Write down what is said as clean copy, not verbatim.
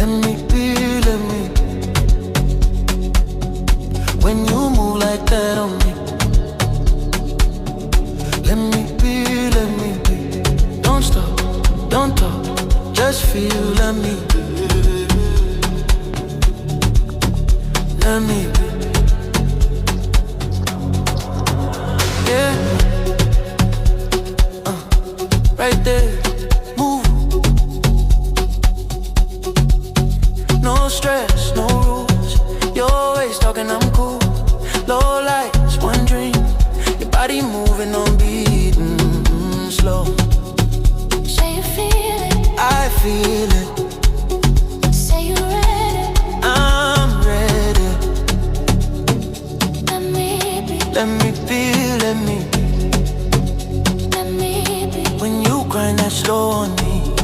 Let me be, let me. When you move like that on me, let me be, let me be. Don't stop, don't talk, just feel, let me be. Let me be. Yeah. Right there, move. No stress, no rules. You're always talking, I'm cool. Low lights, one dream. Your body moving on beat, slow. Say you feel it. I feel it.